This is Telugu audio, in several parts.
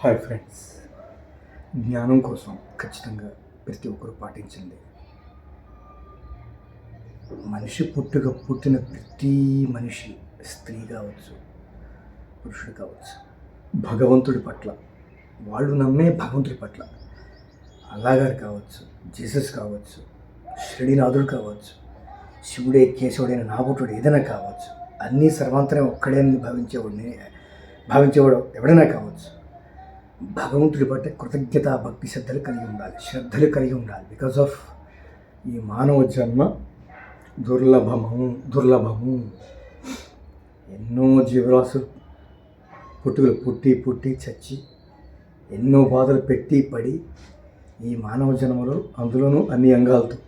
హాయ్ ఫ్రెండ్స్, జ్ఞానం కోసం ఖచ్చితంగా ప్రతి ఒక్కరు పాటించండి. మనిషి పుట్టిన ప్రతి మనిషి, స్త్రీ కావచ్చు, పురుషుడు కావచ్చు, భగవంతుడి పట్ల, వాళ్ళు నమ్మే భగవంతుడి పట్ల, అల్లాగారు కావచ్చు, జీసస్ కావచ్చు, శ్రీనాథుడు కావచ్చు, శివుడే కేశవుడైన నాగుటుడు ఏదైనా కావచ్చు, అన్నీ సర్వాంతరం ఒక్కడే భావించేవాడు ఎవడైనా కావచ్చు. భగవంతుడి పట్ల కృతజ్ఞత, భక్తి శ్రద్ధలు కలిగి ఉండాలి. బికాజ్ ఆఫ్ ఈ మానవ జన్మ దుర్లభము. ఎన్నో జీవరాశులు పుట్టి చచ్చి ఎన్నో బాధలు పెట్టి పడి ఈ మానవ జన్మలో, అందులోనూ అన్ని అంగాలతో,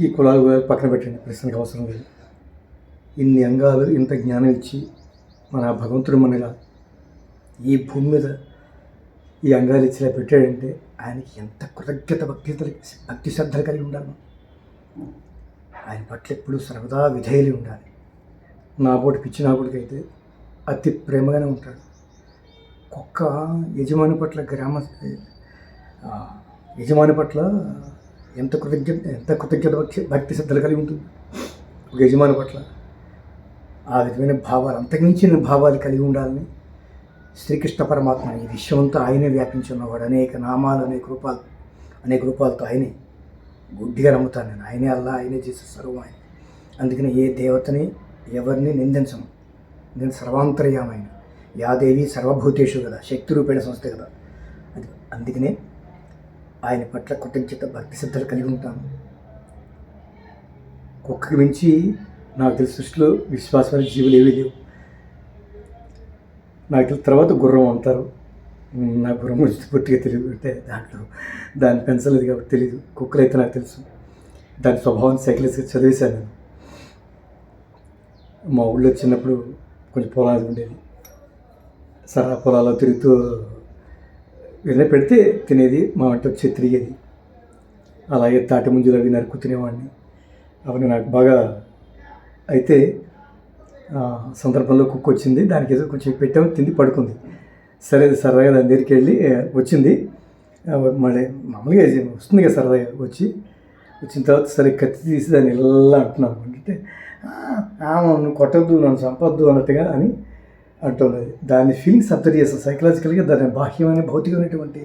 ఈ కులాలు పక్కన పెట్టండి, ప్రశ్నకు అవసరం లేదు. ఇన్ని అంగాలు, ఇంత జ్ఞానం ఇచ్చి మన భగవంతుడు మనలా ఈ భూమి మీద ఈ అంగాలు ఇచ్చిలా పెట్టాడంటే ఆయనకి ఎంత కృతజ్ఞత, భక్తి శ్రద్ధలు కలిగి ఉండాలి. ఆయన పట్ల ఎప్పుడు సర్వదా విధేయులు ఉండాలి. పిచ్చి నాబోటికైతే అతి ప్రేమగానే ఉంటాడు. కుక్క యజమాని పట్ల ఎంత కృతజ్ఞత భక్తి శ్రద్ధలు కలిగి ఉంటుంది ఒక యజమాని పట్ల. ఆ విధమైన భావాలు, అంతకుమించిన భావాలు కలిగి ఉండాలని శ్రీకృష్ణ పరమాత్మ ఈ విశ్వమంతా ఆయనే వ్యాపించి ఉన్నవాడు. అనేక నామాలు, అనేక రూపాలతో ఆయనే గుడ్డిగా నమ్ముతాను నేను. ఆయనే అల్లా, ఆయనే చేసే సర్వం ఆయన. అందుకని ఏ దేవతని, ఎవరిని నిందించను. నేను సర్వాంతర్యామైన యాదేవి సర్వభూతేషు కదా, శక్తి రూపేణ సంస్థ కదా. అందుకనే ఆయన పట్ల కృతజ్ఞత, భక్తి శ్రద్ధలు కలిగి ఉంటాను. కుక్కకి మించి నాకు తెలిసి సృష్టిలో విశ్వాసమైన జీవులు ఏవీ లేవు. నాకు తర్వాత గుర్రం అంటారు. నా గుర్రం గురించి పూర్తిగా తెలియదు, అంటే దాన్ని పెంచలేదు కాబట్టి తెలియదు. కుక్కలు అయితే నాకు తెలుసు. దాని స్వభావాన్ని సైకిల్స్గా చదివేశాను నేను. మా ఊళ్ళో చిన్నప్పుడు కొంచెం పొలాలు ఉండేది. సరా పొలాల్లో తిరుగుతూ ఏదైనా పెడితే తినేది, మా వంట వచ్చి తిరిగేది. అలాగే తాటి ముంజులు అవి నరుకు తినేవాడిని. అవన్నీ నాకు బాగా. అయితే సందర్భంలో కుక్క వచ్చింది, దానికి ఏదో కొంచెం పెట్టాము, తింది, పడుకుంది. సరదాగా దాని దగ్గరికి వెళ్ళి వచ్చింది. మళ్ళీ మామూలుగా వస్తుంది కదా సరదాగా వచ్చిన తర్వాత సరే కత్తి తీసి దాన్ని ఇలా అంటున్నాను. అంటే నువ్వు కొట్టద్దు, నన్ను చంపొద్దు అన్నట్టుగా అని అంటుంది. దాని ఫీలింగ్స్ అబ్జర్వ్ చేస్తాను సైకలాజికల్గా. దాని బాహ్యమైన, భౌతికమైనటువంటి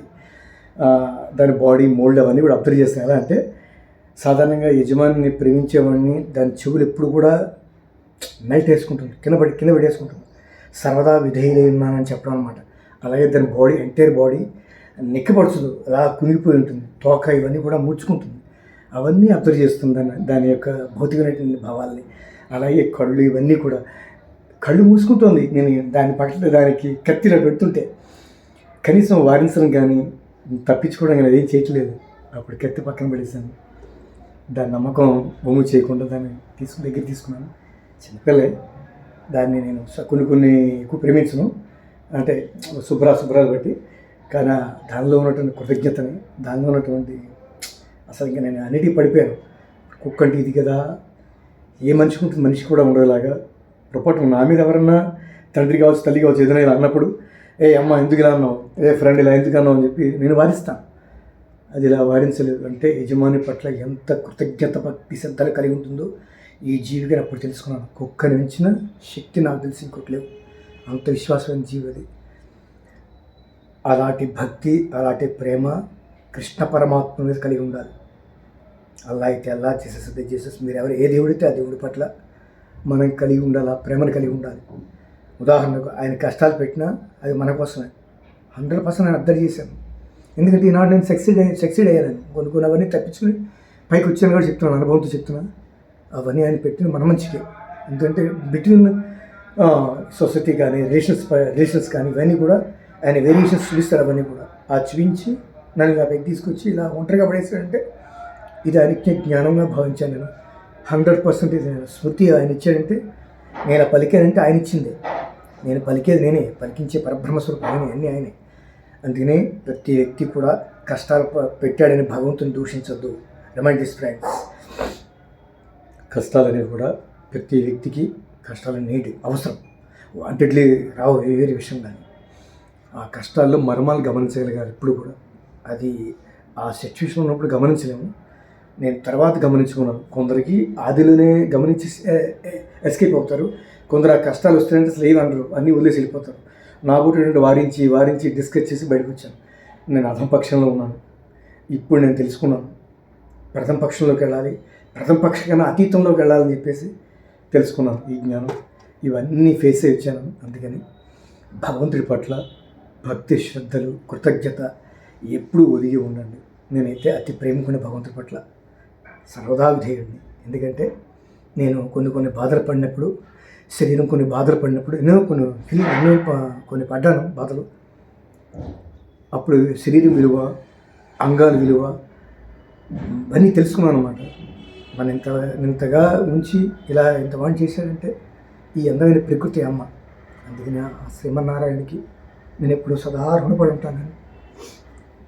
దాని బాడీ మోల్డ్ అవన్నీ కూడా అబ్జర్వ్ చేస్తాను. ఎలా అంటే సాధారణంగా యజమానిని ప్రేమించేవాడిని దాని చెవులు ఎప్పుడు కూడా మెల్ట్ వేసుకుంటుంది, కింద పెట్టేసుకుంటుంది. సర్వదా విధేయులై ఉన్నానని చెప్పడం అనమాట. అలాగే దాని బాడీ, ఎంటైర్ బాడీ నిక్కపరచదు, అలా కునిగిపోయి ఉంటుంది. తోక ఇవన్నీ కూడా ముడుచుకుంటుంది. అవన్నీ అబ్జర్వ్ చేస్తుంది దాని యొక్క భౌతికమైనటువంటి భావాల్ని. అలాగే కళ్ళు, ఇవన్నీ కూడా కళ్ళు మూసుకుంటుంది. నేను దాని పట్ల దానికి కత్తిలో పెడుతుంటే కనీసం వారించడం కానీ, తప్పించుకోవడం కానీ అదేం చేయట్లేదు. అప్పుడు కత్తి పక్కన పడేసాను. దాని నమ్మకం బొమ్ము చేయకుండా దాన్ని దగ్గర తీసుకున్నాను. చిన్నపిల్లే, దాన్ని నేను కొన్ని ఎక్కువ ప్రేమించను, అంటే శుభ్రాలు బట్టి. కానీ దానిలో ఉన్నటువంటి కృతజ్ఞతని, దానిలో ఉన్నటువంటి అసలు ఇంకా నేను అన్నిటికీ పడిపోయాను. కుక్క అంటే ఇది కదా, ఏ మనిషికి ఉంటుంది, మనిషి కూడా ఉండేలాగా. పొరపాటు నా మీద ఎవరన్నా తండ్రి కావచ్చు, తల్లి కావచ్చు, ఏదైనా ఇలా అన్నప్పుడు, అమ్మ ఎందుకు ఇలా అన్నావు, ఫ్రెండ్ ఇలా ఎందుకు అన్నావు అని చెప్పి నేను వారిస్తాను. అది ఇలా వారించలేదు. అంటే యజమాని పట్ల ఎంత కృతజ్ఞత, భక్తి శ్రద్ధలు కలిగి ఉంటుందో ఈ జీవిగా అప్పుడు తెలుసుకున్నాను. కుక్కని మించిన శక్తి నాకు తెలిసి ఇంకోటి లేవు. అంత విశ్వాసమైన జీవి అది. అలాంటి భక్తి, అలాంటి ప్రేమ కృష్ణ పరమాత్మ మీద కలిగి ఉండాలి. అల్లా అయితే అల్లా, జీసస్ మీరు ఎవరు ఏ దేవుడితే ఆ దేవుడి పట్ల మనం కలిగి ఉండాలి, ప్రేమను కలిగి ఉండాలి. ఉదాహరణకు ఆయన కష్టాలు పెట్టినా అది మన కోసమే. 100% నేను అర్థం చేశాను. ఎందుకంటే ఈనాడు నేను సక్సీడ్ అయ్యాను. కొన్ని అవన్నీ తప్పించుకుని పైకి వచ్చాను కూడా చెప్తున్నాను, అనుభవంతో చెప్తున్నాను. అవన్నీ ఆయన పెట్టిన మన మంచికే. ఎందుకంటే బిట్వీన్ సొసైటీ కానీ, రిలేషన్స్ కానీ, ఇవన్నీ కూడా ఆయన వేరియేషన్స్ చూపిస్తారు. అవన్నీ కూడా చూపించి నన్ను ఇలా పైకి తీసుకొచ్చి ఇలా ఒంటరిగా పడేస్తాడంటే ఇది ఆయనకి జ్ఞానంగా భావించాను నేను. 100% నేను స్మృతి ఆయన ఇచ్చాడంటే, నేను పలికానంటే ఆయన ఇచ్చిందే. నేను పలికేది నేనే, పలికించే పరబ్రహ్మస్వరూపం అన్నీ ఆయనే. అందుకనే ప్రతి వ్యక్తి కూడా కష్టాలు పెట్టాడని భగవంతుని దూషించొద్దు. Remind this friends. కష్టాలు అనేవి కూడా ప్రతి వ్యక్తికి కష్టాలు నీటి అవసరం. వాంటెడ్లీ రావు వేరే విషయం. కానీ ఆ కష్టాల్లో మర్మాలు గమనించగలిగారు ఇప్పుడు కూడా. అది ఆ సిచ్యువేషన్ ఉన్నప్పుడు గమనించలేము. నేను తర్వాత గమనించుకున్నాను. కొందరికి ఆదిలోనే గమనించి ఎస్కేప్ అవుతారు. కొందరు ఆ కష్టాలు వస్తాయంటే అసలు ఏమి అనరు, అన్నీ వదిలేసి వెళ్ళిపోతారు. నా కూడా వారించి డిస్కస్ చేసి బయటకు వచ్చాను. నేను అధమ పక్షంలో ఉన్నాను. ఇప్పుడు నేను తెలుసుకున్నాను, ప్రథమ పక్షంలోకి వెళ్ళాలి, ప్రథమ పక్షం కన్నా అతీతంలోకి వెళ్ళాలని చెప్పేసి తెలుసుకున్నాను. ఈ జ్ఞానం ఇవన్నీ ఫేస్ అయ్యి వచ్చాను. అందుకని భగవంతుడి పట్ల భక్తి, శ్రద్ధలు, కృతజ్ఞత ఎప్పుడూ ఒదిగి ఉండండి. నేనైతే అతి ప్రేమకుని భగవంతుడి పట్ల సర్వదా విధేయుడిని. ఎందుకంటే నేను కొన్ని బాధలు పడినప్పుడు, శరీరం కొన్ని బాధలు పడినప్పుడు కొన్ని పడ్డాను బాధలు. అప్పుడు శరీరం విలువ, అంగాల విలువ అన్నీ తెలుసుకున్నాను అనమాట. మన ఇంతగా ఉంచి ఇలా ఇంత వాణి చేశాడంటే ఈ అందమైన ప్రకృతి అమ్మ. అందుకని ఆ శ్రీమన్నారాయణకి నేను ఎప్పుడు సదా రుణపడి ఉంటాను.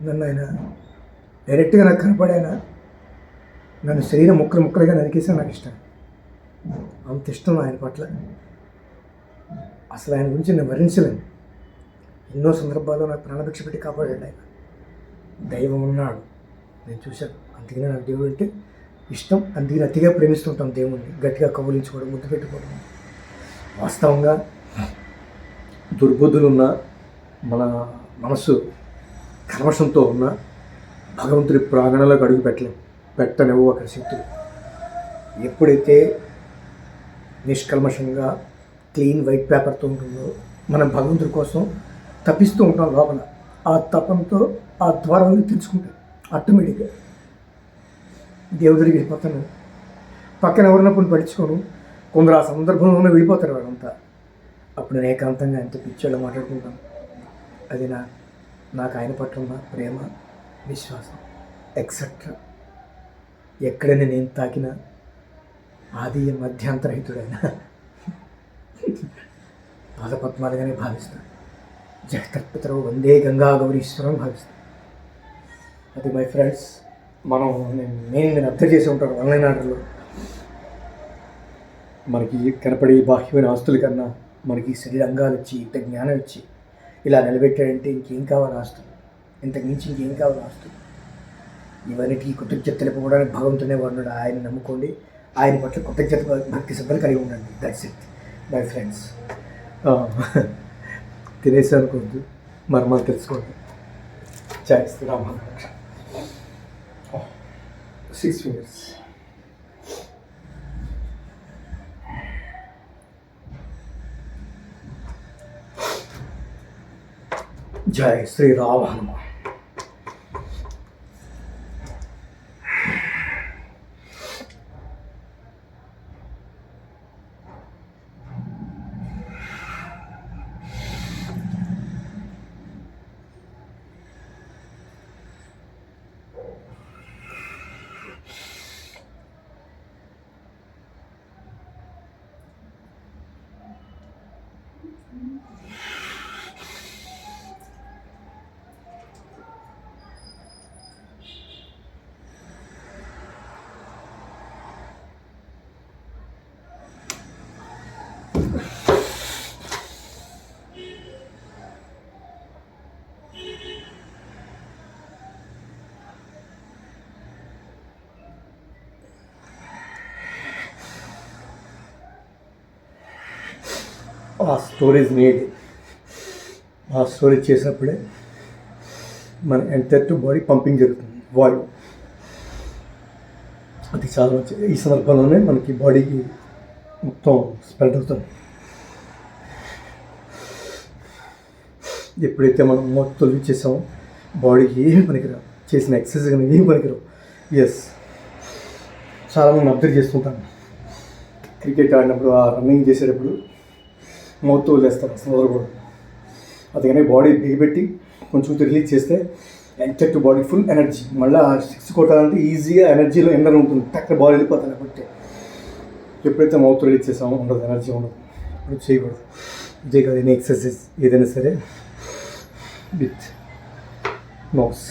నన్ను ఆయన డైరెక్ట్గా నాకు కనపడి ఆయన నన్ను శరీరం ముక్కలుగా నరికేసా నాకు ఇష్టం. అంత ఇష్టం ఆయన పట్ల. అసలు ఆయన గురించి నేను వర్ణించలేను. ఎన్నో సందర్భాల్లో నాకు ప్రాణభిక్ష పెట్టి కాపాడాడు ఆయన. దైవం ఉన్నాడు, నేను చూశాను. అందుకనే నాకు దేవుడు అంటే ఇష్టం. అందుకని అతిగా ప్రేమిస్తుంటాం దేవుణ్ణి. గట్టిగా కబులించుకోవడం, ముద్దు పెట్టుకోవడం. వాస్తవంగా దుర్బుద్ధులున్న మన మనసు కల్మషంతో ఉన్న భగవంతుడి ప్రాంగణంలోకి అడుగు పెట్టనివ్వు అక్కడ శక్తులు. ఎప్పుడైతే నిష్కల్మషంగా క్లీన్ వైట్ పేపర్తో ఉంటుందో మనం భగవంతుడి కోసం తప్పిస్తూ ఉంటాం లోపల. ఆ తపంతో ఆ ద్వారాన్ని తెలుసుకుంటాం. ఆటోమేటిక్గా దేవుడికి వెళ్ళిపోతాను. పక్కన ఎవరినప్పుడు పడుచుకోను. కొందరు ఆ సందర్భంలోనే వెళ్ళిపోతారు వాళ్ళంతా. అప్పుడు నేను ఏకాంతంగా ఎంతో పిచ్చోళ్ళు మాట్లాడుకుంటాను. అది నాకు ఆయన పట్ల ఉన్న ప్రేమ, విశ్వాసం ఎక్సెట్రా. ఎక్కడైనా నేను తాకినా ఆది మధ్యాంతరహితుడైన పాదపద్మాలుగానే భావిస్తాను. జగత్పితరవు వందే గంగా గౌరీశ్వరం భావిస్తాను. అది మై ఫ్రెండ్స్, నేను అర్థం చేసి ఉంటాను. ఆన్లైన్ ఆర్డర్లో మనకి కనపడే బాహ్యమైన ఆస్తుల కన్నా మనకి శరీరంగాలు ఇచ్చి, ఇంత జ్ఞానం ఇచ్చి ఇలా నిలబెట్టాడంటే ఇంకేం కావాలి ఆస్తులు? ఇంతకు మించి ఇంకేం కావాలి ఆస్తులు? ఇవన్నిటికీ కృతజ్ఞత తెలుపుకోవడానికి భగవంతునే ఉన్నాడు. ఆయన నమ్ముకోండి. ఆయన పట్ల కృతజ్ఞత, భక్తి శ్రద్ధలు కలిగి ఉండండి. That's it my friends. తినేసి అనుకోవద్దు, మర్మాలు తెలుసుకోండి. జై శ్రీరామ. 6 fingers. జై శ్రీరామ. ఆ స్టోరేజ్ నీడ్. ఆ స్టోరేజ్ చేసినప్పుడే మన ఎంటైర్ టు బాడీ పంపింగ్ జరుగుతుంది, వాయు. అది చాలా మంచిది. ఈ సందర్భంలోనే మనకి బాడీకి మొత్తం స్ప్రెడ్ అవుతుంది. ఎప్పుడైతే మనం మొత్తం తొలగించేసామో బాడీకి ఏమి పనికిరావు, చేసిన ఎక్సర్సైజ్ కానీ ఏమి పనికిరావు. ఎస్, చాలామంది అబ్జర్వ్ చేస్తుంటాను. క్రికెట్ ఆడినప్పుడు, ఆ రన్నింగ్ చేసేటప్పుడు మౌత్ వదిలేస్తారు, అసలు వదలకూడదు. అందుకనే బాడీ బిగిపెట్టి కొంచెం రిలీజ్ చేస్తే entire to body full energy. మళ్ళీ ఆ 6 కొట్టాలంటే ఈజీగా ఎనర్జీలో ఎండర్ ఉంటుంది, టక్కున బాడీ వెళ్ళిపోతుంది. కాబట్టి ఎప్పుడైతే మౌత్ రిలీజ్ చేసామో ఉండదు, ఎనర్జీ ఉండదు. ఇప్పుడు చేయకూడదు. ఇదే కాదు, ఎనీ ఎక్సర్సైజ్ ఏదైనా సరే విత్ మౌస్.